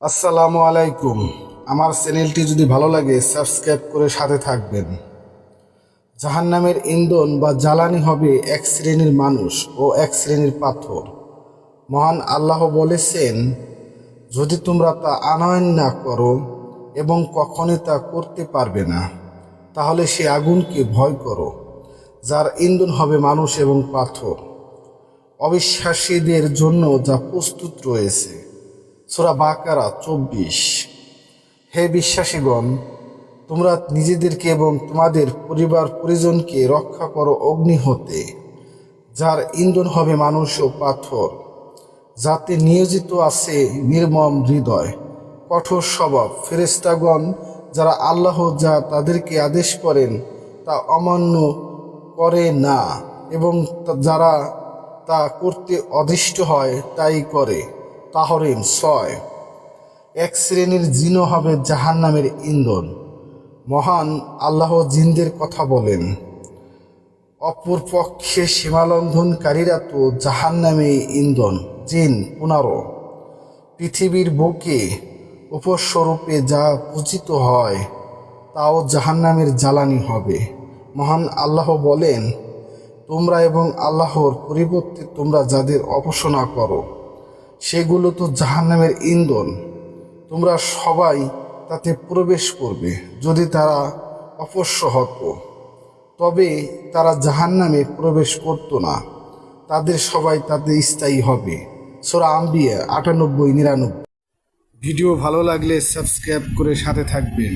আসসালামু আলাইকুম। আমার চ্যানেলটি যদি ভালো লাগে সাবস্ক্রাইব করে সাথে থাকবেন। জাহান্নামের ইন্ধন বা জ্বালানি হবে এক শ্রেণীর মানুষ ও এক শ্রেণীর পাথর। মহান আল্লাহ বলেছেন, যদি তোমরা তা আনয়ন না করো এবং কখনই তা করতে পারবে না, তাহলে সে আগুনকে ভয় করো, যার ইন্ধন হবে মানুষ এবং পাথর। অবিশ্বাসীদের জন্য যা প্রস্তুত রয়েছে। সূরা বাকারা 24। হে বিশ্বাসীগণ, তোমরা নিজেদেরকে এবং তোমাদের পরিবার পরিজনকে রক্ষা করো অগ্নি হতে, যার ইন্ধন হবে মানুষ ও পাথর, যাতে নিয়োজিত আছে নির্মম হৃদয়, কঠোর স্বভাব ফেরেশতাগণ, যারা আল্লাহ যা তাদেরকে আদেশ করেন তা অমান্য করে না এবং যারা তা করতে অধিষ্ঠ হয় তাই করে। তাহরিম 6। এক শ্রেণীর জিনও হবে জাহান্নামের ইন্ধন। মহান আল্লাহ জিনদের কথা বলেন, অপরপক্ষে সীমালঙ্ঘনকারীরা তো জাহান্নামে ইন্ধন। জিন 15। পৃথিবীর বুকে উপস্বরূপে যা পূজিত হয় তাও জাহান্নামের জ্বালানি হবে। মহান আল্লাহ বলেন, তোমরা এবং আল্লাহর পরিবর্তে তোমরা যাদের উপাসনা করো সেগুলো তো জাহান্নামের ইন্ধন। তোমরা সবাই তাতে প্রবেশ করবে। যদি তারা অপশ্য হতো তবে তারা জাহান্নামে প্রবেশ করত না। তাদের সবাই তাতে স্থায়ী হবে। সূরা আম্বিয়া 98-99। ভিডিও ভালো লাগলে সাবস্ক্রাইব করে সাথে থাকবেন।